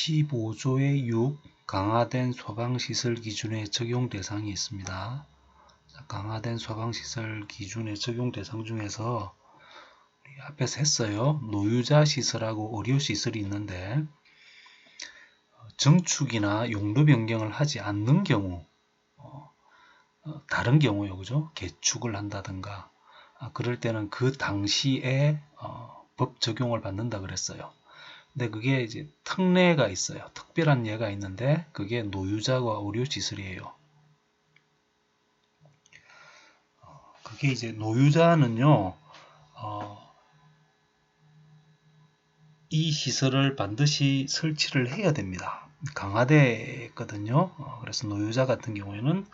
15조의 6 강화된 소방시설 기준의 적용 대상이 있습니다. 강화된 소방시설 기준의 적용 대상 중에서 우리 앞에서 했어요. 노유자 시설하고 의료시설이 있는데 정축이나 용도 변경을 하지 않는 경우 다른 경우요, 그죠? 개축을 한다든가 그럴 때는 그 당시에 법 적용을 받는다 그랬어요. 근데 그게 이제 특례가 있어요. 특별한 예가 있는데 그게 노유자와 의료시설이에요. 그게 이제 노유자는요, 이 시설을 반드시 설치를 해야 됩니다. 강화되거든요. 그래서 노유자 같은 경우에는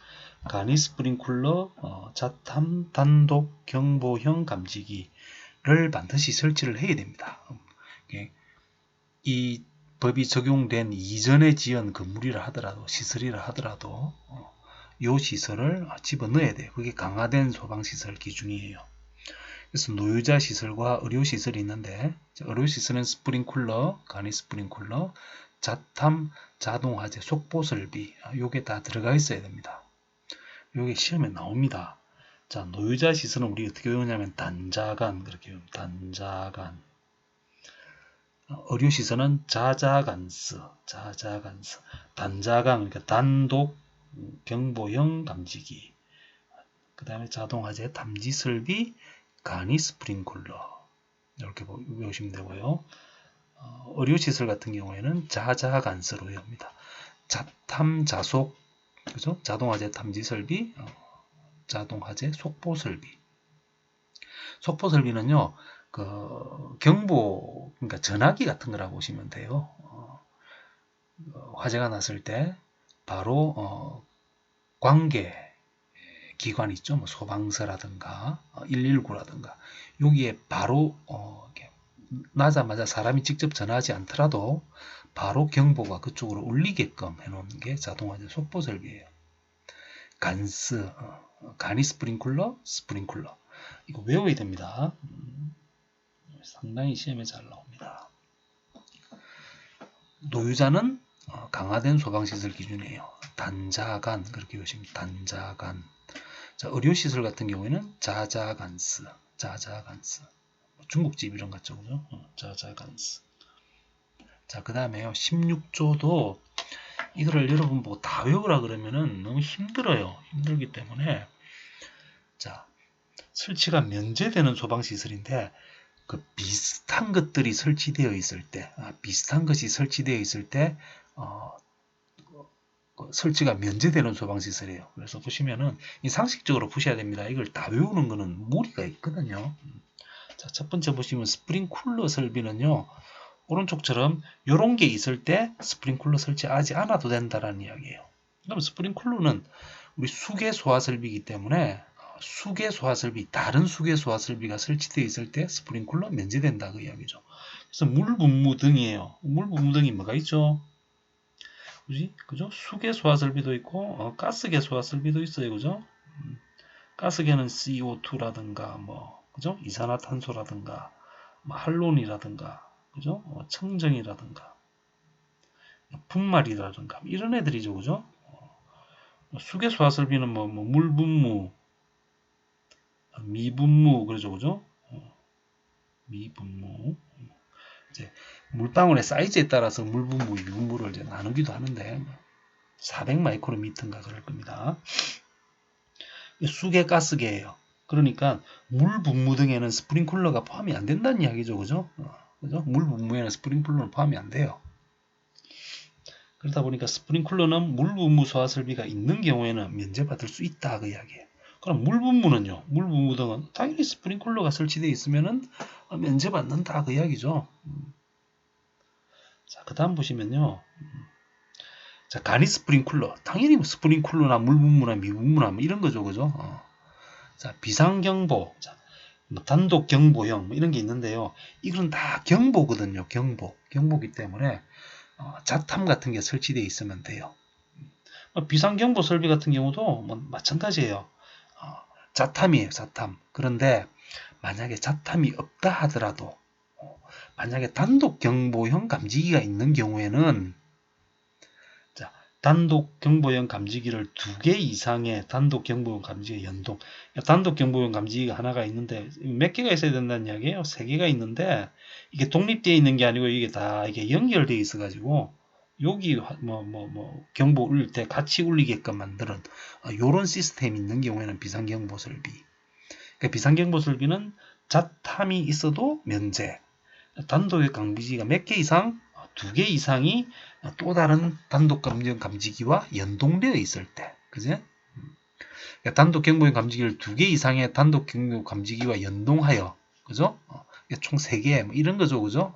간이 스프링쿨러, 자탐, 단독, 경보형 감지기를 반드시 설치를 해야 됩니다. 이 법이 적용된 이전에 지은 건물이라 하더라도 시설이라 하더라도 이 시설을 집어넣어야 돼요. 그게 강화된 소방시설 기준이에요. 그래서 노유자 시설과 의료시설이 있는데 의료시설은 스프링쿨러, 간이 스프링쿨러, 자탐, 자동화재, 속보설비 요게 다 들어가 있어야 됩니다. 요게 시험에 나옵니다. 자, 노유자 시설은 우리 어떻게 외우냐면 단자간 그렇게 외웁니다. 단자간. 의료시설은 자자간스, 단자간, 그러니까 단독 경보형 감지기, 그 다음에 자동화재 탐지설비, 간이 스프링쿨러 이렇게 외우시면 되고요. 의료시설 같은 경우에는 자자간스로 외웁니다. 자탐, 자속, 그죠? 자동화재 탐지설비, 자동화재 속보설비. 속보설비는요, 경보, 그러니까 전화기 같은 거라고 보시면 돼요. 화재가 났을 때 바로 관계 기관 있죠. 뭐 소방서라든가 119라든가 여기에 바로 나자마자 사람이 직접 전화하지 않더라도 바로 경보가 그쪽으로 울리게끔 해놓는 게 자동화재 속보설비예요. 간스, 간이 스프링쿨러, 스프링쿨러 이거 외워야 됩니다. 상당히 시험에 잘 나옵니다. 노유자는 강화된 소방시설 기준이에요. 단자간 그렇게 보시면 단자간. 자, 의료시설 같은 경우에는 자자간스, 중국집 이런 것 같죠, 그죠? 자자간스. 자, 그 다음에요. 16조도 이거를 여러분 보고 다 외우라 그러면은 너무 힘들어요. 힘들기 때문에 자, 설치가 면제되는 소방시설인데 그 비슷한 것들이 설치되어 있을 때, 비슷한 것이 설치되어 있을 때 설치가 면제되는 소방시설이에요. 그래서 보시면은 이 상식적으로 보셔야 됩니다. 이걸 다 외우는 거는 무리가 있거든요. 자, 첫 번째 보시면 스프링쿨러 설비는요, 오른쪽처럼 이런 게 있을 때 스프링쿨러 설치하지 않아도 된다라는 이야기예요. 그럼 스프링쿨러는 우리 수계 소화 설비이기 때문에 수계 소화 설비, 다른 수계 소화 설비가 설치되어 있을 때 스프링쿨러 면제된다 그 이야기죠. 그래서 물 분무 등이에요. 물 분무 등이 뭐가 있죠? 그죠? 수계 소화 설비도 있고 가스계 소화 설비도 있어요. 그죠? 가스계는 CO2라든가 그죠? 이산화탄소라든가 할론이라든가 그죠? 청정이라든가 분말이라든가 이런 애들이죠. 그죠? 수계 소화 설비는 물 분무, 미분무 그러죠. 그죠? 미분무. 이제 물방울의 사이즈에 따라서 물분무, 유분무를 이제 나누기도 하는데 400 마이크로미터인가 그럴 겁니다. 수계 가스계예요. 그러니까 물 분무 등에는 스프링쿨러가 포함이 안 된다는 이야기죠. 그죠? 그죠? 물 분무에는 스프링쿨러는 포함이 안 돼요. 그러다 보니까 스프링쿨러는 물 분무 소화 설비가 있는 경우에는 면제받을 수 있다 그 이야기예요. 그럼 물 분무는요? 물 분무 등은 당연히 스프링쿨러가 설치되어 있으면은 면제받는다 그 이야기죠. 자, 그 다음 보시면요. 자, 간이 스프링쿨러. 당연히 뭐 스프링쿨러나 물분무나 미분무나 이런 거죠. 그죠? 자, 비상경보. 자, 단독 경보형 이런 게 있는데요. 이건 다 경보거든요. 경보기 때문에 자탐 같은 게 설치되어 있으면 돼요. 비상경보 설비 같은 경우도 마찬가지예요. 자탐이에요. 자탐. 그런데 만약에 자탐이 없다 하더라도 만약에 단독 경보형 감지기가 있는 경우에는 단독 경보용 감지기를 2개 이상의 단독 경보용 감지기 연동. 단독 경보용 감지기가 하나가 있는데 몇 개가 있어야 된다는 이야기예요. 3개가 있는데 이게 독립되어 있는 게 아니고 이게 다 이게 연결되어 있어 가지고 여기 경보 울릴 때 같이 울리게끔 만드는 요런 시스템이 있는 경우에는 비상경보 설비. 그러니까 비상경보 설비는 자탐이 있어도 면제. 단독의 감지기가 몇 개 이상? 2개 이상이 또 다른 단독 감지기와 연동되어 있을 때, 그제? 그러니까 단독 경보용 감지기를 2개 이상의 단독 경보 감지기와 연동하여, 그죠? 총 3개, 뭐 이런 거죠, 그죠?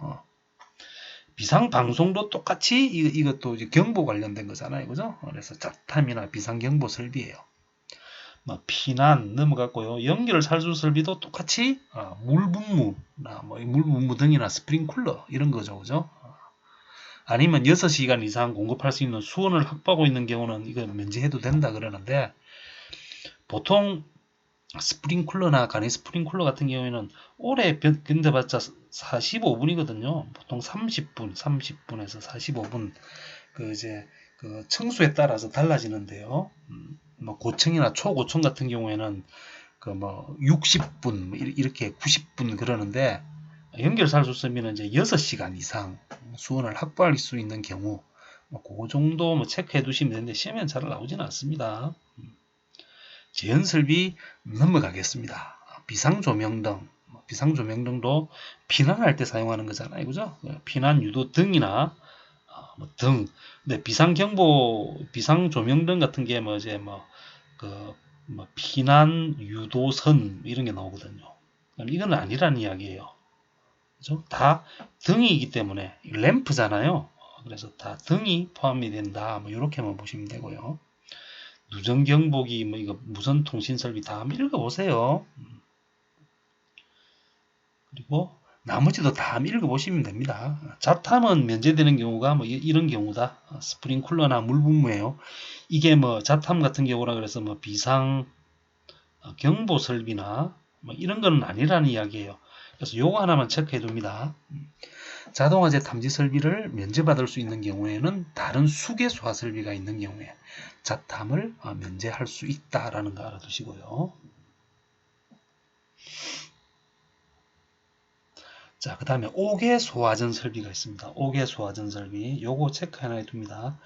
비상 방송도 똑같이 이것도 이제 경보 관련된 거잖아요, 그죠? 그래서 자탐이나 비상 경보 설비예요. 피난 넘어갔고요. 연결 살수 설비도 똑같이 물분무나 물분무 등이나 스프링쿨러 이런 거죠, 그죠? 아니면 6시간 이상 공급할 수 있는 수온을 확보하고 있는 경우는 이거 면제해도 된다 그러는데 보통 스프링쿨러나 간이 스프링쿨러 같은 경우에는 오래 견뎌봤자 45분이거든요. 보통 30분에서 45분 그 청수에 따라서 달라지는데요. 고층이나 초고층 같은 경우에는 60분 이렇게 90분 그러는데 연결 살수 쓰면 이제 6시간 이상 수온을 확보할 수 있는 경우 그 정도 체크해 두시면 되는데 시험에는 잘 나오지는 않습니다. 제한 설비 넘어가겠습니다. 비상조명등, 비상조명등도 피난할 때 사용하는 거잖아요, 그죠? 피난 유도 등이나 등. 근데 비상조명등 같은 게 피난 유도선 이런 게 나오거든요. 이건 아니라는 이야기예요. 그죠? 다 등이기 때문에 램프잖아요. 그래서 다 등이 포함이 된다. 이렇게만 보시면 되고요. 누전경보기 이거 무선통신 설비 다 한번 읽어보세요. 그리고 나머지도 다 한번 읽어보시면 됩니다. 자탐은 면제되는 경우가 이런 경우다. 스프링쿨러나 물분무예요. 이게 자탐 같은 경우라 그래서 비상 경보 설비나 이런 거는 아니라는 이야기예요. 그래서 요거 하나만 체크해 둡니다. 자동화재 탐지 설비를 면제받을 수 있는 경우에는 다른 수계 소화 설비가 있는 경우에 자탐을 면제할 수 있다라는 거 알아두시고요. 자, 그 다음에 5개 소화전 설비가 있습니다. 5개 소화전 설비. 요거 체크 하나 해둡니다.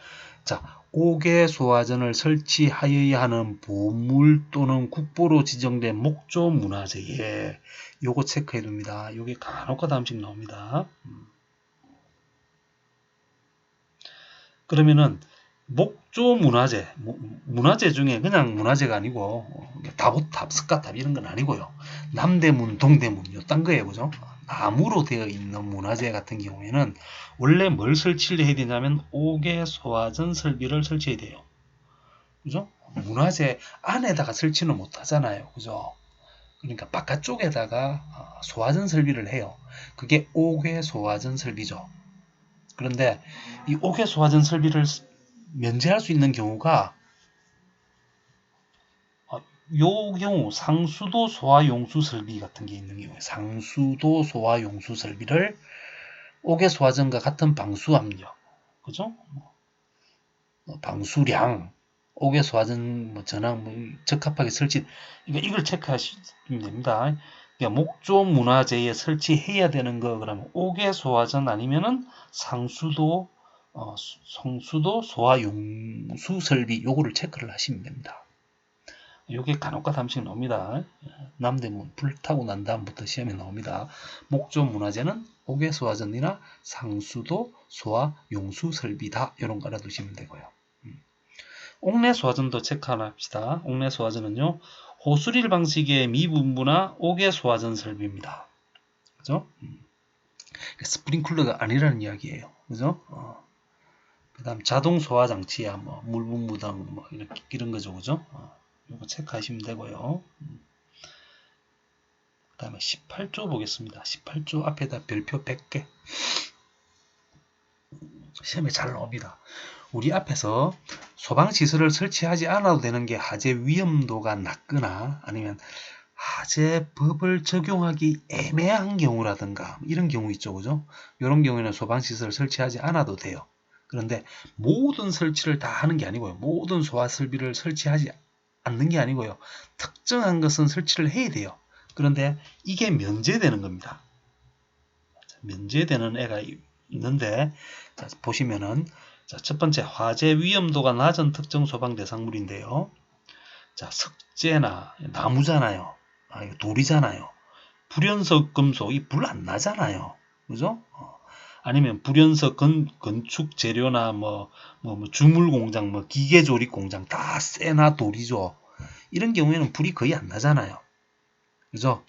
자, 5개 소화전을 설치하여야 하는 보물 또는 국보로 지정된 목조 문화재에 요거 체크해 둡니다. 요게 간혹가다 한씩 나옵니다. 그러면은 목조 문화재, 문화재 중에 그냥 문화재가 아니고 다보탑, 스카탑 이런 건 아니고요. 남대문, 동대문 요딴 거예요, 그죠? 나무로 되어 있는 문화재 같은 경우에는 원래 뭘 설치를 해야 되냐면 5개 소화전 설비를 설치해야 돼요. 그죠? 문화재 안에다가 설치는 못 하잖아요. 그죠? 그러니까 바깥쪽에다가 소화전 설비를 해요. 그게 5개 소화전 설비죠. 그런데 이 5개 소화전 설비를 면제할 수 있는 경우가 요 경우 상수도 소화용수 설비 같은 게 있는 경우에 상수도 소화용수 설비를 5개 소화전과 같은 방수압력, 그죠? 방수량, 5개 소화전 전압 적합하게 설치, 그러니까 이걸 체크하시면 됩니다. 그러니까 목조 문화재에 설치해야 되는 거 그러면 5개 소화전 아니면은 상수도 성수도 소화용수 설비 요거를 체크를 하시면 됩니다. 요게 간혹가다 한씩 나옵니다. 남대문 불 타고 난 다음부터 시험에 나옵니다. 목조 문화재는 5개 소화전이나 상수도 소화용수 설비다. 이런 거 알아두시면 되고요. 옥내 소화전도 체크 하나 합시다. 옥내 소화전은요. 호수릴 방식의 미분부나 5개 소화전 설비입니다. 그죠? 스프링클러가 아니라는 이야기예요. 그죠? 그 다음 자동 소화 장치야 물분무등 이런 거죠. 그죠? 이거 체크하시면 되고요. 그 다음에 18조 보겠습니다. 18조 앞에다 별표 100개. 시험에 잘 나옵니다. 우리 앞에서 소방시설을 설치하지 않아도 되는 게 하재 위험도가 낮거나 아니면 하재법을 적용하기 애매한 경우라든가 이런 경우 있죠. 그죠? 이런 경우에는 소방시설을 설치하지 않아도 돼요. 그런데 모든 설치를 다 하는 게 아니고요. 모든 소화 설비를 설치하지 않는 게 아니고요. 특정한 것은 설치를 해야 돼요. 그런데 이게 면제되는 겁니다. 면제되는 애가 있는데, 자, 보시면은, 자, 첫 번째 화재 위험도가 낮은 특정 소방 대상물인데요. 자, 석재나 나무잖아요. 이거 돌이잖아요. 불연석 금속, 이 불 안 나잖아요. 그죠? 아니면 불연석 건축 재료나 주물 공장, 기계 조립 공장 다 쇠나 돌이죠. 이런 경우에는 불이 거의 안 나잖아요. 그죠?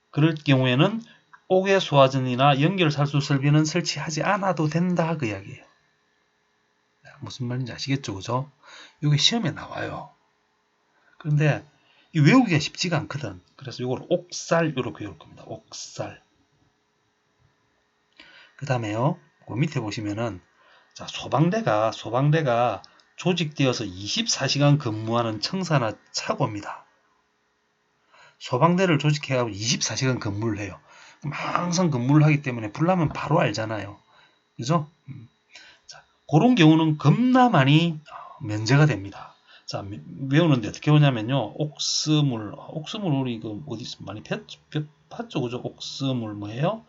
그럴 경우에는 옥외 소화전이나 연결 살수 설비는 설치하지 않아도 된다 그 이야기예요. 무슨 말인지 아시겠죠? 그죠? 이게 시험에 나와요. 그런데 이 외우기가 쉽지가 않거든. 그래서 이걸 옥살 이렇게 외울 겁니다. 옥살. 그 다음에요. 그 밑에 보시면은 자, 소방대가 조직되어서 24시간 근무하는 청사나 차고입니다. 소방대를 조직해가지고 24시간 근무를 해요. 그럼 항상 근무를 하기 때문에 불나면 바로 알잖아요. 그죠? 자, 그런 경우는 겁나 많이 면제가 됩니다. 자, 외우는데 어떻게 오냐면요. 옥스물 우리 이거 어디서 많이 봤죠? 그죠? 옥스물 뭐예요?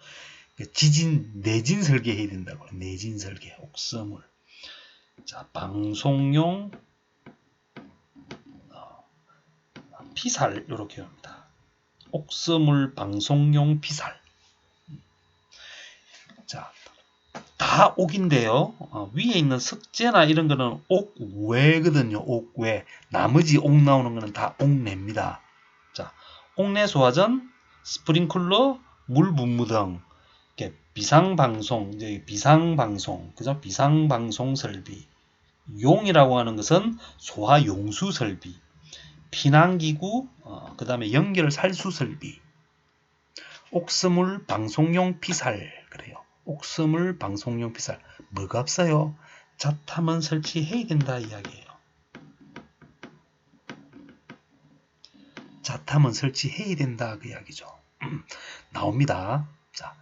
내진 설계 해야 된다고. 내진 설계, 옥스물. 자, 방송용 피살 이렇게 합니다. 옥스물 방송용 피살. 자, 다 옥인데요. 위에 있는 석재나 이런 거는 옥외거든요. 옥외. 나머지 옥 나오는 거는 다 옥내입니다. 자, 옥내 소화전, 스프링클러, 물 분무 등 비상방송, 그죠? 비상방송 설비. 용이라고 하는 것은 소화 용수 설비. 피난기구, 그 다음에 연결 살수 설비. 옥스물 방송용 피살. 그래요. 옥스물 방송용 피살. 뭐가 없어요? 자탐은 설치해야 된다 이야기예요. 자탐은 설치해야 된다 그 이야기죠. 나옵니다. 자,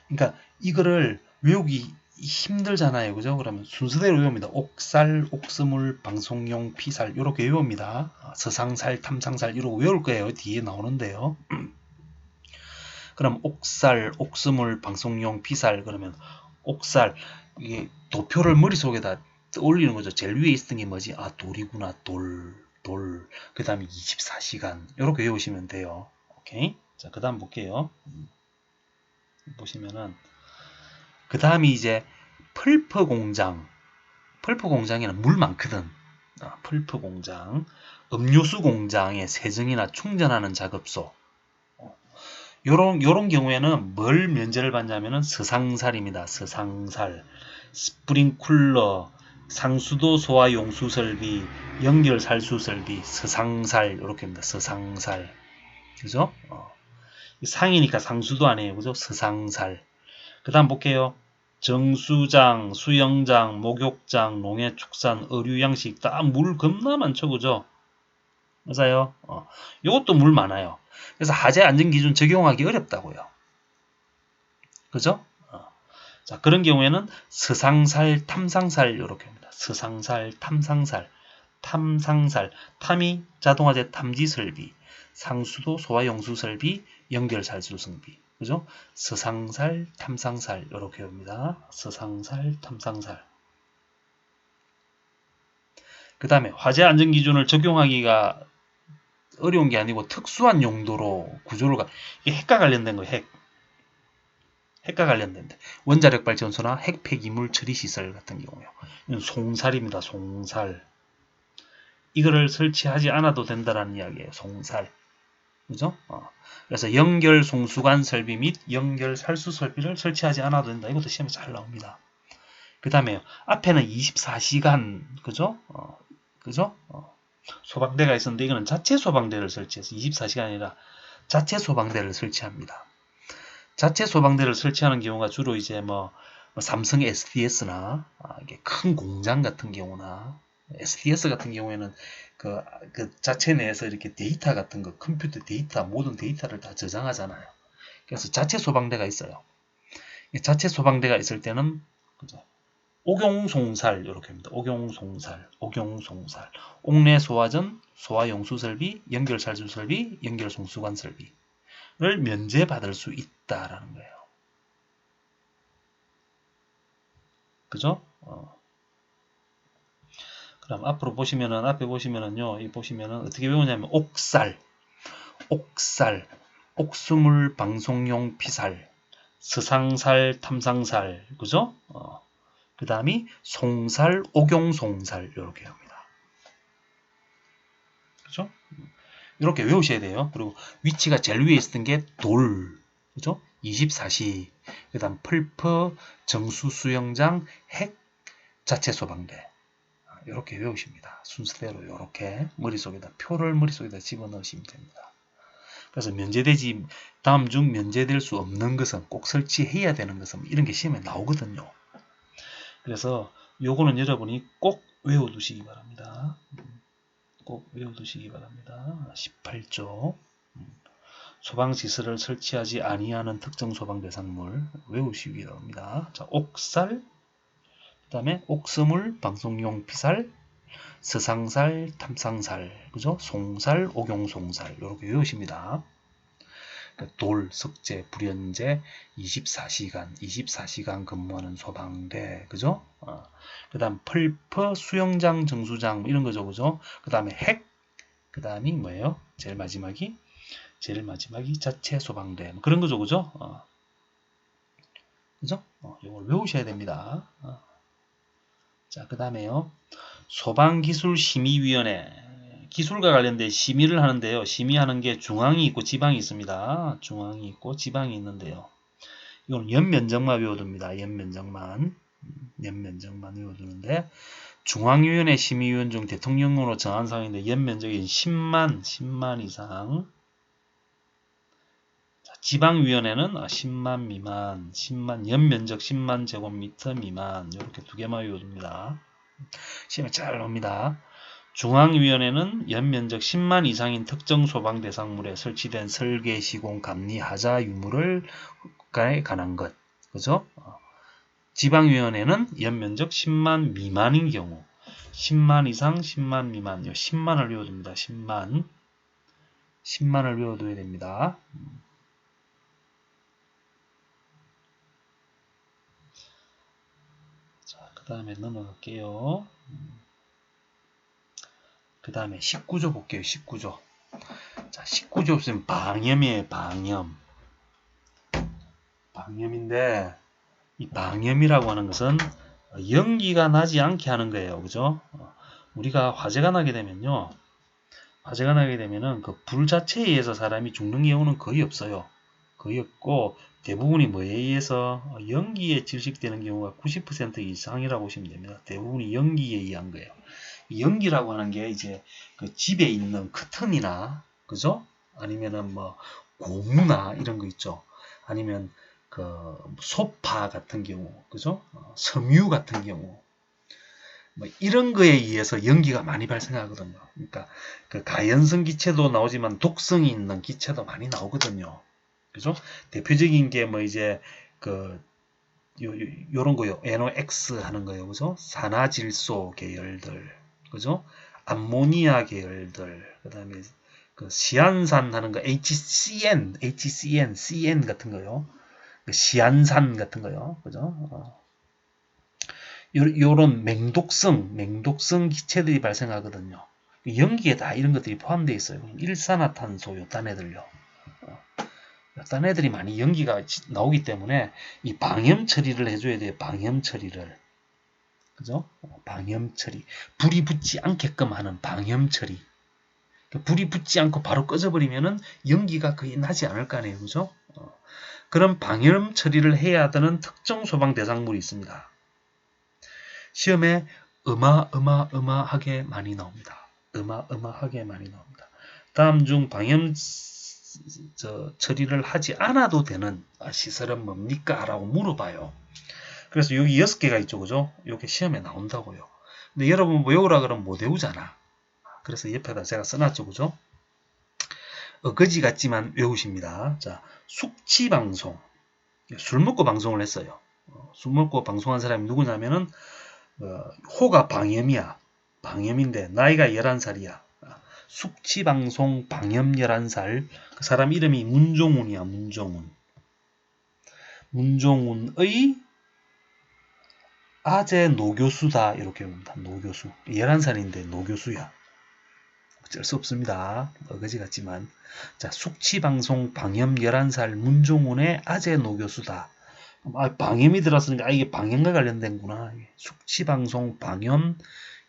그러니까 이거를 외우기 힘들잖아요. 그죠? 그러면 순서대로 외웁니다. 옥살, 옥스물, 방송용, 피살 이렇게 외웁니다. 서상살, 탐상살 이러고 외울 거예요. 뒤에 나오는데요. 그럼 옥살, 옥스물, 방송용, 피살 그러면 옥살 이게 도표를 머릿속에다 떠올리는 거죠. 제일 위에 있던 게 뭐지? 돌이구나. 돌. 그 다음에 24시간 이렇게 외우시면 돼요. 오케이? 자, 그 다음 볼게요. 보시면은 그 다음이 이제 펄프 공장. 펄프 공장에는 물 많거든. 펄프 공장. 음료수 공장의 세정이나 충전하는 작업소. 요런 경우에는 뭘 면제를 받냐면은 서상살입니다. 서상살. 스프링쿨러, 상수도 소화 용수 설비, 연결 살수 설비, 서상살 이렇게입니다. 서상살. 그죠? 상이니까 상수도 아니에요. 그죠? 서상살. 그다음 볼게요. 정수장, 수영장, 목욕장, 농해, 축산, 의류, 양식 다 물 겁나 많죠. 그죠? 맞아요. 요것도 물 많아요. 그래서 하재 안전 기준 적용하기 어렵다고요. 그죠? 자, 그런 경우에는 서상살, 탐상살 이렇게 합니다. 서상살, 탐상살, 탐이 자동화재 탐지 설비, 상수도 소화 용수 설비, 연결 살수 설비. 그죠? 서상살, 탐상살 이렇게 합니다. 서상살, 탐상살. 그 다음에 화재 안전 기준을 적용하기가 어려운 게 아니고 특수한 용도로 구조를 이게 핵과 관련된 거예요. 핵과 관련된데 원자력 발전소나 핵 폐기물 처리 시설 같은 경우요. 이건 송살입니다. 송살. 이거를 설치하지 않아도 된다는 이야기예요. 송살. 그죠? 그래서 연결 송수관 설비 및 연결 살수 설비를 설치하지 않아도 된다. 이것도 시험에 잘 나옵니다. 그 다음에 앞에는 24시간 그죠? 그죠? 소방대가 있었는데 이거는 자체 소방대를 설치해서 24시간이 아니라 자체 소방대를 설치합니다. 자체 소방대를 설치하는 경우가 주로 이제 삼성 SDS나 이게 큰 공장 같은 경우나 SDS 같은 경우에는 그 자체 내에서 이렇게 데이터 같은 거 컴퓨터 데이터 모든 데이터를 다 저장하잖아요. 그래서 자체 소방대가 있어요. 자체 소방대가 있을 때는 그죠? 옥용송살 이렇게 합니다. 옥용송살, 옥용송살. 옥내 소화전, 소화용수 설비, 연결살수 설비, 연결송수관 설비를 면제받을 수 있다라는 거예요. 그죠? 그럼 앞으로 보시면은 앞에 보시면은요, 이 보시면은 어떻게 배우냐면 옥살, 옥살, 옥수물 방송용 피살, 서상살, 탐상살, 그죠? 그 다음이 송살, 옥용송살 이렇게 합니다. 그죠? 이렇게 외우셔야 돼요. 그리고 위치가 제일 위에 있었던 게 돌, 그죠? 24시, 그 다음 풀퍼, 정수수영장, 핵, 자체 소방대. 이렇게 외우십니다. 순서대로 이렇게 머릿속에다 표를 머릿속에다 집어넣으시면 됩니다. 그래서 면제되지 다음 중 면제될 수 없는 것은 꼭 설치해야 되는 것은 이런 게 시험에 나오거든요. 그래서 요거는 여러분이 꼭 외워두시기 바랍니다. 꼭 외워두시기 바랍니다. 18조 소방시설을 설치하지 아니하는 특정 소방대상물 외우시기 바랍니다. 자, 옥살, 그 다음에 옥스물, 방송용 피살, 서상살, 탐상살, 그죠? 송살, 옥용송살 이렇게 외우십니다. 돌, 석재, 불연제, 24시간 근무하는 소방대, 그죠? 그 다음 펄퍼, 수영장, 정수장 이런 거죠, 그죠? 그 다음에 핵, 그 다음이 뭐예요? 제일 마지막이 자체 소방대 그런 거죠, 그죠? 그죠? 이걸 외우셔야 됩니다. 자, 그 다음에요. 소방기술심의위원회. 기술과 관련된 심의를 하는데요. 심의하는 게 중앙이 있고 지방이 있습니다. 중앙이 있고 지방이 있는데요. 이건 연면적만 외워둡니다. 연면적만 외워두는데 중앙위원회 심의위원 중 대통령으로 정한 사항인데 연면적이 10만 이상. 자, 지방위원회는 10만 미만, 연면적 10만 제곱미터 미만 이렇게 두 개만 외워둡니다. 시험에 잘 나옵니다. 중앙위원회는 연면적 10만 이상인 특정 소방대상물에 설치된 설계, 시공, 감리, 하자, 유물에 관한 것. 그죠? 지방위원회는 연면적 10만 미만인 경우 10만 이상, 10만 미만 10만을 외워둡니다. 10만을 외워둬야 됩니다. 자, 그 다음에 넘어갈게요. 그 다음에 19조 볼게요. 19조. 자, 19조 없으면 방염이에요. 방염인데 이 방염이라고 하는 것은 연기가 나지 않게 하는 거예요. 그죠? 우리가 화재가 나게 되면요. 그 불 자체에 의해서 사람이 죽는 경우는 거의 없어요. 거의 없고 대부분이 뭐에 의해서 연기에 질식되는 경우가 90% 이상이라고 보시면 됩니다. 대부분이 연기에 의한 거예요. 연기라고 하는 게 이제 그 집에 있는 커튼이나 그죠? 아니면은 뭐 고무나 이런 거 있죠. 아니면 그 소파 같은 경우, 그죠? 섬유 같은 경우, 뭐 이런 거에 의해서 연기가 많이 발생하거든요. 그러니까 그 가연성 기체도 나오지만 독성이 있는 기체도 많이 나오거든요. 그죠? 대표적인 게 뭐 이제 그 요런 거요. NOx 하는 거요. 그죠? 산화질소 계열들. 그죠? 암모니아 계열들. 그다음에 그 시안산 하는 거 HCN CN 같은 거요. 시안산 같은 거요. 그죠? 요런 맹독성 기체들이 발생하거든요. 연기에 다 이런 것들이 포함되어 있어요. 일산화탄소 요딴 애들요. 요딴 애들이 많이 연기가 나오기 때문에 이 방염 처리를 해줘야 돼요. 방염 처리를. 그죠? 방염 처리. 불이 붙지 않게끔 하는 방염 처리. 불이 붙지 않고 바로 꺼져버리면은 연기가 거의 나지 않을 거 아니에요. 그죠? 그런 방염 처리를 해야 되는 특정 소방 대상물이 있습니다. 시험에 어마어마하게 많이 나옵니다. 어마어마하게 많이 나옵니다. 다음 중 방염 처리를 하지 않아도 되는 시설은 뭡니까? 라고 물어봐요. 그래서 여기 6개가 있죠. 그죠? 이게 시험에 나온다고요. 근데 여러분 외우라 그러면 못 외우잖아. 그래서 옆에다 제가 써놨죠. 그죠? 어거지 같지만 외우십니다. 자, 숙취방송. 술 먹고 방송을 했어요. 술 먹고 방송한 사람이 누구냐면은 호가 방염이야. 방염인데 나이가 11살이야. 숙취방송 방염 11살. 그 사람 이름이 문종훈이야. 문종훈. 문종훈의 아재 노교수다. 이렇게 봅니다. 노교수. 11살인데 노교수야. 어쩔 수 없습니다. 어거지 같지만. 자, 숙취방송 방염 11살 문종훈의 아재 노교수다. 방염이 들었으니까 이게 방염과 관련된구나. 숙취방송 방염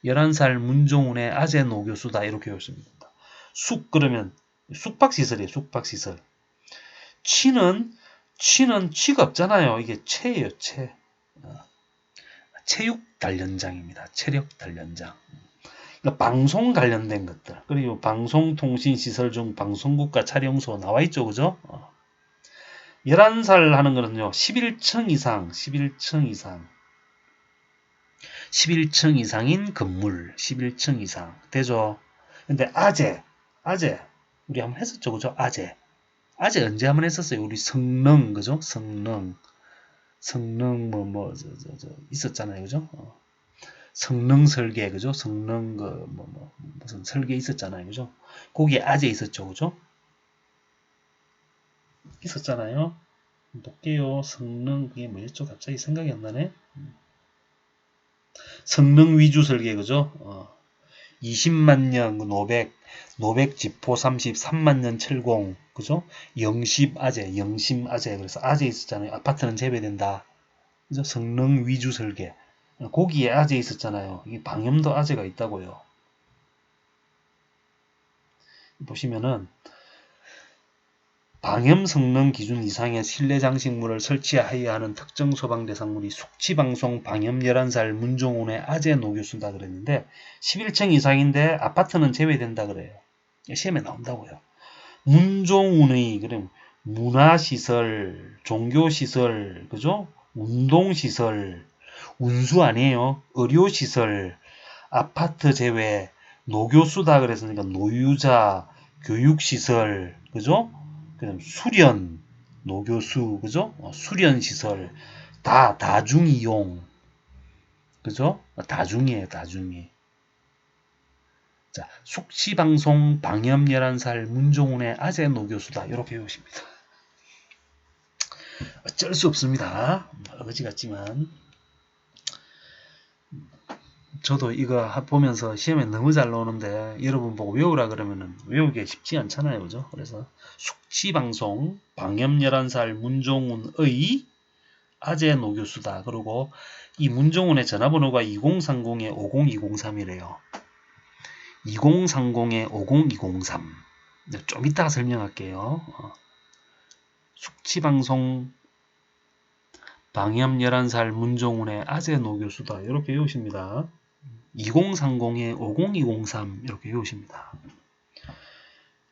11살 문종훈의 아재 노교수다. 이렇게 외웠습니다. 숙 그러면 숙박시설이에요. 숙박시설. 취는 취가 없잖아요. 이게 체예요. 체. 체육 단련장입니다. 체력 단련장. 그러니까 방송 관련된 것들. 그리고 방송통신시설 중 방송국과 촬영소 나와 있죠. 그죠? 11살 하는 거는요. 11층 이상. 11층 이상인 건물. 11층 이상. 되죠? 근데 아재. 우리 한번 했었죠. 그죠? 아재 언제 한번 했었어요? 우리 성능. 그죠? 성능 있었잖아요. 그죠? 성능 설계. 그죠? 성능 무슨 설계 있었잖아요. 그죠? 거기에 아재 있었죠. 그죠? 있었잖아요. 볼게요. 성능 그게 뭐였죠? 갑자기 생각이 안 나네. 성능 위주 설계. 그죠? 20만 년 노백 지포 33만 년 철공. 그죠? 영심 아재. 그래서 아재 있었잖아요. 아파트는 재배된다. 그죠? 성능 위주 설계. 거기에 아재 있었잖아요. 이 방염도 아재가 있다고요. 보시면은 방염 성능 기준 이상의 실내 장식물을 설치하여야 하는 특정 소방 대상물이 숙취방송 방염 11살 문종훈의 아재 노교수다 그랬는데 11층 이상인데 아파트는 제외된다 그래요. 시험에 나온다고요. 문종훈의 그럼 문화시설, 종교시설, 그죠? 운동시설, 운수 아니에요. 의료시설, 아파트 제외, 노교수다 그랬으니까 노유자, 교육시설, 그죠? 그다음 수련, 노교수, 그죠? 수련시설, 다중이용, 그죠? 다중이에요, 다중이. 자, 숙취방송 방염 11살 문종훈의 아재 노교수다. 이렇게 외우십니다. 어쩔 수 없습니다. 어거지 같지만. 저도 이거 보면서 시험에 너무 잘 나오는데 여러분 보고 외우라 그러면은 외우기 쉽지 않잖아요. 그죠? 그래서 숙취방송 방염 11살 문종훈의 아재 노교수다. 그리고 이 문종훈의 전화번호가 2030-50203이래요. 2030-50203. 좀 이따가 설명할게요. 숙취방송 방염 11살 문종훈의 아재 노교수다. 이렇게 외우십니다. 2030-50203 이렇게 외우십니다.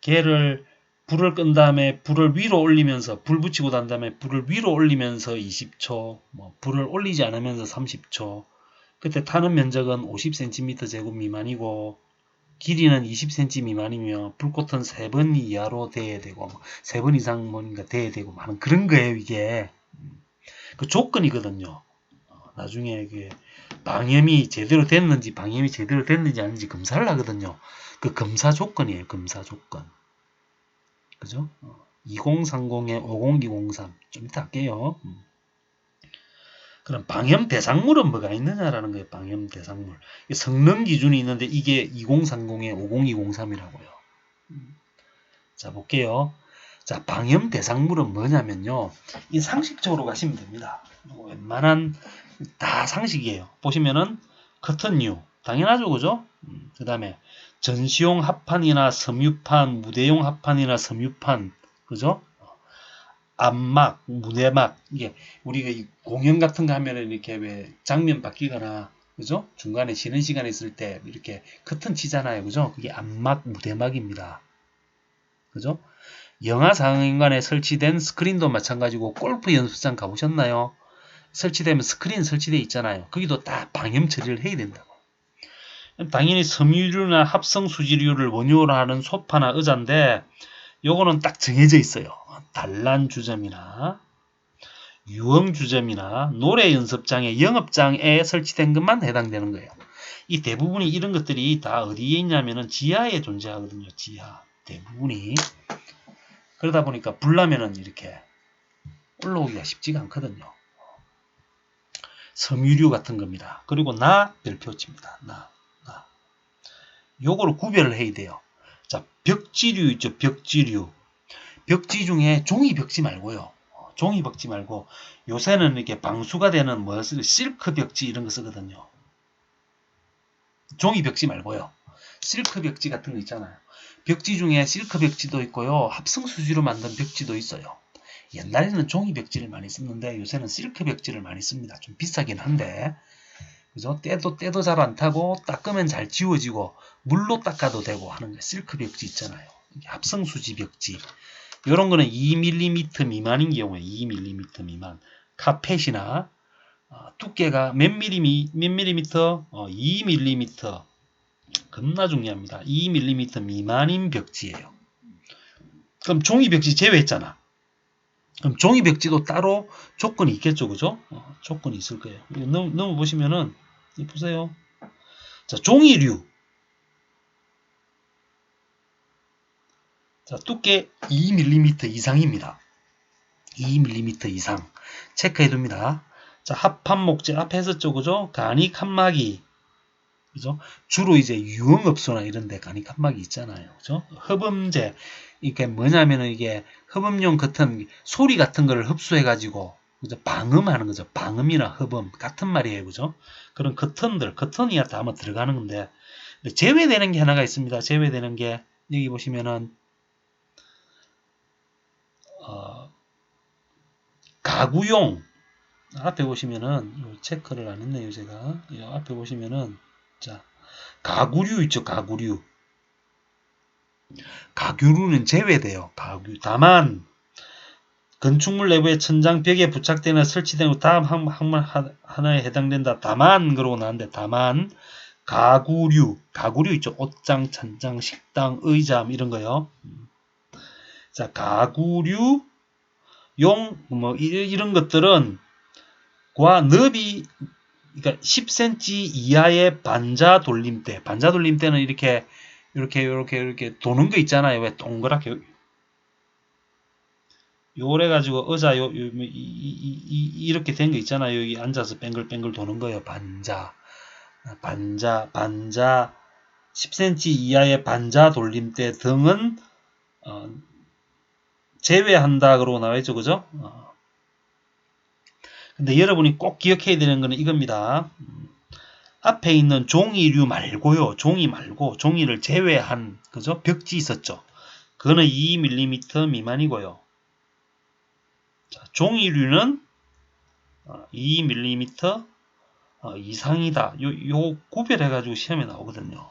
걔를 불을 끈 다음에 불을 위로 올리면서 불 붙이고 난 다음에 불을 위로 올리면서 20초, 불을 올리지 않으면서 30초. 그때 타는 면적은 50cm 제곱 미만이고 길이는 20cm 미만이며 불꽃은 3번 이하로 돼야 되고 3번 이상 뭔가 돼야 되고 하는 그런 거예요. 이게 그 조건이거든요. 나중에 이게 방염이 제대로 됐는지 아닌지 검사를 하거든요. 그 검사 조건이에요. 검사 조건. 그죠? 2030-50203 좀 이따 할게요. 그럼 방염 대상물은 뭐가 있느냐라는 거예요. 방염 대상물. 성능 기준이 있는데 이게 2030-50203이라고요. 자, 볼게요. 자, 방염 대상물은 뭐냐면요. 이 상식적으로 가시면 됩니다. 웬만한 다 상식이에요. 보시면은 커튼류 당연하죠. 그죠? 그 다음에 전시용 합판이나 섬유판, 무대용 합판이나 섬유판, 그죠? 앞막, 무대막, 이게 우리가 공연 같은 거 하면은 이렇게 왜 장면 바뀌거나, 그죠? 중간에 쉬는 시간에 있을 때 이렇게 커튼 치잖아요. 그죠? 그게 앞막, 무대막입니다. 그죠? 영화 상영관에 설치된 스크린도 마찬가지고 골프 연습장 가보셨나요? 설치되면 스크린 설치되어 있잖아요. 거기도 다 방염 처리를 해야 된다고. 당연히 섬유류나 합성 수지류를 원료로 하는 소파나 의자인데 요거는 딱 정해져 있어요. 단란 주점이나 유흥주점이나 노래연습장의 영업장에 설치된 것만 해당되는 거예요. 이 대부분이 이런 것들이 다 어디에 있냐면은 지하에 존재하거든요. 지하. 대부분이. 그러다 보니까 불나면은 이렇게 올라오기가 쉽지가 않거든요. 섬유류 같은 겁니다. 그리고 별표치입니다. 요거를 구별을 해야 돼요. 자, 벽지류 있죠. 벽지류. 벽지 중에 종이 벽지 말고요. 종이 벽지 말고 요새는 이렇게 방수가 되는 뭐 실크 벽지 이런 거 쓰거든요. 종이 벽지 말고요. 실크 벽지 같은 거 있잖아요. 벽지 중에 실크 벽지도 있고요. 합성 수지로 만든 벽지도 있어요. 옛날에는 종이 벽지를 많이 썼는데 요새는 실크 벽지를 많이 씁니다. 좀 비싸긴 한데. 그죠? 때도 잘 안 타고 닦으면 잘 지워지고 물로 닦아도 되고 하는 게 실크 벽지 있잖아요. 합성 수지 벽지. 이런 거는 2mm 미만인 경우에 2mm 미만. 카펫이나 두께가 몇 밀리미터? 2mm. 겁나 중요합니다. 2mm 미만인 벽지예요. 그럼 종이 벽지 제외했잖아. 그럼 종이 벽지도 따로 조건이 있겠죠, 그죠? 조건이 있을 거예요. 넘어 보시면은 보세요. 자, 종이류. 자, 두께 2mm 이상입니다. 2mm 이상 체크해 둡니다. 자, 합판 목재 앞에 했었죠, 그죠? 간이 칸막이. 그죠? 주로 이제 유흥업소나 이런 데 간이 칸막이 있잖아요. 그죠? 흡음재. 이게 뭐냐면은 이게 흡음용 커튼 소리 같은 거를 흡수해 가지고 그죠? 방음하는 거죠. 방음이나 흡음 같은 말이에요. 그죠? 그런 커튼이야 다 아마 들어가는 건데 제외되는 게 하나가 있습니다. 제외되는 게 여기 보시면은 가구용 앞에 보시면은 체크를 안 했네요. 제가 앞에 보시면은 자 가구류 있죠. 가구류는 제외돼요. 가구. 다만 건축물 내부의 천장 벽에 부착되는 설치된 다음 하나에 해당된다. 다만 그러고 나왔는데 다만 가구류 있죠. 옷장, 천장, 식당, 의자 이런 거요. 자, 가구류 용 뭐 이런 것들은 과 너비 그러니까 10cm 이하의 반자 돌림대는 이렇게 도는 거 있잖아요. 왜 동그랗게 요래 가지고 의자 이렇게 된 거 있잖아요. 여기 앉아서 뱅글뱅글 도는 거예요. 반자 10cm 이하의 반자 돌림대 등은 제외한다 그러고 나와있죠. 그죠? 근데 여러분이 꼭 기억해야 되는 거는 이겁니다. 앞에 있는 종이류 말고요. 종이를 제외한 그죠? 벽지 있었죠. 그거는 2mm 미만이고요. 자, 종이류는 2mm 이상이다. 요 구별해가지고 시험에 나오거든요.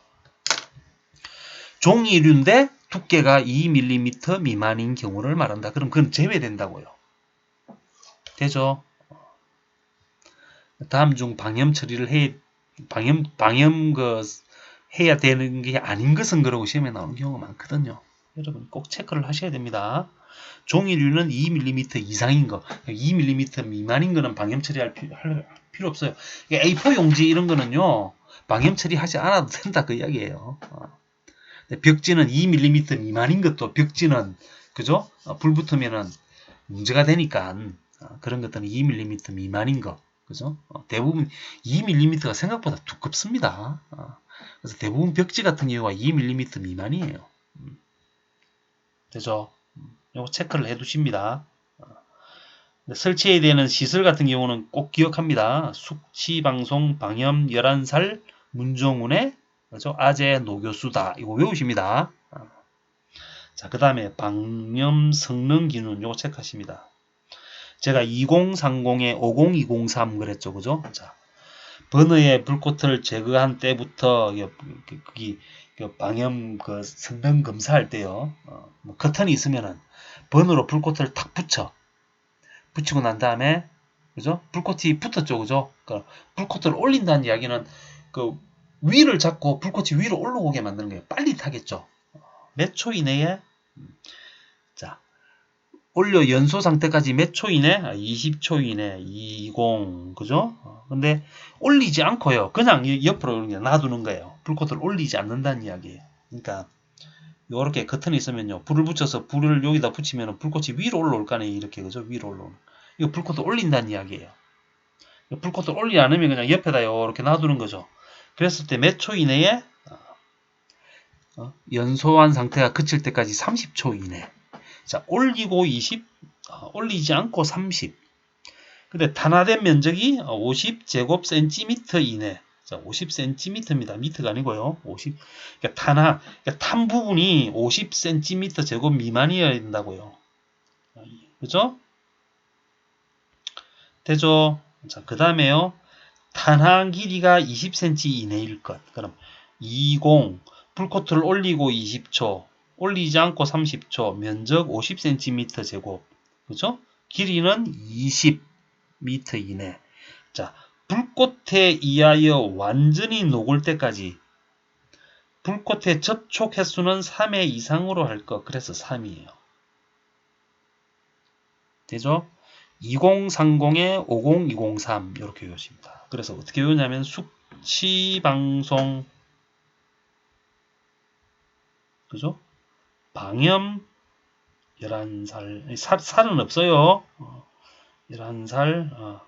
종이류인데 두께가 2mm 미만인 경우를 말한다. 그럼 그건 제외된다고요. 되죠? 다음 중 방염 처리를 방염 해야 되는 게 아닌 것은 그러고 시험에 나오는 경우가 많거든요. 여러분 꼭 체크를 하셔야 됩니다. 종이류는 2mm 이상인 거, 2mm 미만인 거는 방염 처리할 필요 없어요. A4 용지 이런 거는요, 방염 처리하지 않아도 된다 그 이야기예요. 벽지는 2mm 미만인 것도 벽지는 그죠? 불 붙으면은 문제가 되니까 그런 것들은 2mm 미만인 거. 그죠? 대부분 2mm가 생각보다 두껍습니다. 그래서 대부분 벽지 같은 경우가 2mm 미만이에요. 되죠? 이거 체크를 해 두십니다. 설치해야 되는 시설 같은 경우는 꼭 기억합니다. 숙취방송 방염 11살 문정훈의 그죠? 아재 노교수다. 이거 외우십니다. 자, 그 다음에 방염 성능 기능 이거 체크하십니다. 제가 2030에 50203 그랬죠. 그죠? 자, 버너의 불꽃을 제거한 때부터 방염 성능 검사할 때요. 뭐 커튼이 있으면은 버너로 불꽃을 탁 붙이고 난 다음에 그죠? 불꽃이 붙었죠. 그죠? 그러니까 불꽃을 올린다는 이야기는 그 위를 잡고 불꽃이 위로 올라오게 만드는 거예요. 빨리 타겠죠. 몇 초 이내에 자 올려 연소 상태까지 몇 초 이내? 20초 이내. 20. 그죠? 근데 올리지 않고요. 그냥 옆으로 그냥 놔두는 거예요. 불꽃을 올리지 않는다는 이야기예요. 그러니까 요렇게 커튼이 있으면요. 불을 붙여서 불을 여기다 붙이면 불꽃이 위로 올라올 거 아니에요. 이렇게 그죠? 위로 올라오는. 이거 불꽃을 올린다는 이야기예요. 불꽃을 올리지 않으면 그냥 옆에다 요렇게 놔두는 거죠. 그랬을 때 몇 초 이내에 연소한 상태가 그칠 때까지 30초 이내. 자, 올리고 20, 올리지 않고 30. 근데 탄화된 면적이 50제곱센티미터 이내. 자, 50cm입니다. 미터가 아니고요. 50. 그러니까 탄 부분이 50cm 제곱 미만이어야 된다고요. 그죠? 되죠? 자, 그 다음에요. 탄화 길이가 20cm 이내일 것. 그럼 20, 불꽃을 올리고 20초, 올리지 않고 30초, 면적 50cm 제곱. 그죠? 길이는 20m 이내. 자, 불꽃에 의하여 완전히 녹을 때까지 불꽃의 접촉 횟수는 3회 이상으로 할 것. 그래서 3이에요. 되죠? 2030에 50203 이렇게 외우십니다. 그래서 어떻게 외우냐면 숙취방송 그죠? 방염 11살 살은 없어요. 11살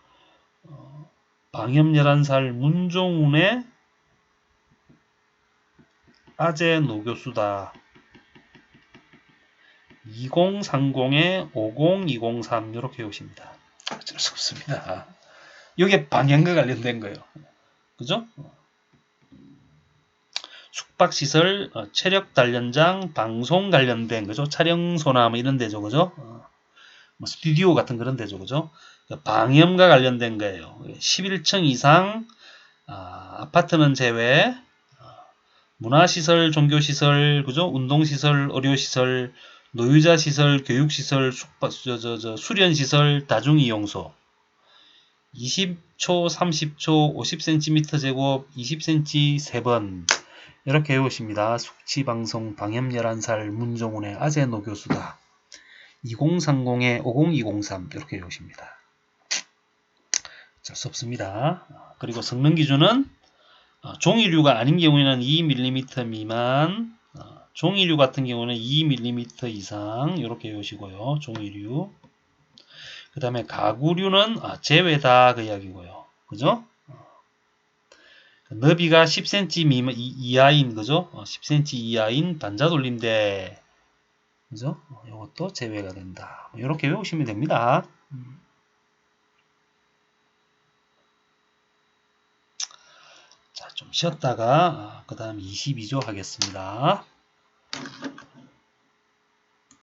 방염 11살 문종운의 아재 노교수다. 2030에 50203 이렇게 외우십니다. 어쩔 수 없습니다. 이게 방향과 관련된 거예요. 그죠? 숙박시설, 체력 단련장, 방송 관련된 거죠. 촬영소나 뭐 이런 데죠. 그죠? 뭐 스튜디오 같은 그런 데죠. 그죠? 방염과 관련된 거예요. 11층 이상 아파트는 제외 문화시설, 종교시설, 그죠? 운동시설, 의료시설, 노유자시설, 교육시설, 수련시설, 다중이용소 20초, 30초, 50cm 제곱, 20cm 3번 이렇게 외우십니다. 숙취방송 방염 11살 문종훈의 아재 노교수다. 2030에 50203 이렇게 외우십니다. 잘 수 없습니다. 그리고 성능 기준은 종이류가 아닌 경우에는 2mm 미만, 종이류 같은 경우는 2mm 이상 이렇게 외우시고요. 종이류. 그 다음에 가구류는 제외다 그 이야기고요. 그죠? 너비가 10cm 미만 이하인 그죠? 10cm 이하인 반자돌림대 그죠? 이것도 제외가 된다. 이렇게 외우시면 됩니다. 자, 좀 쉬었다가 그 다음 22조 하겠습니다.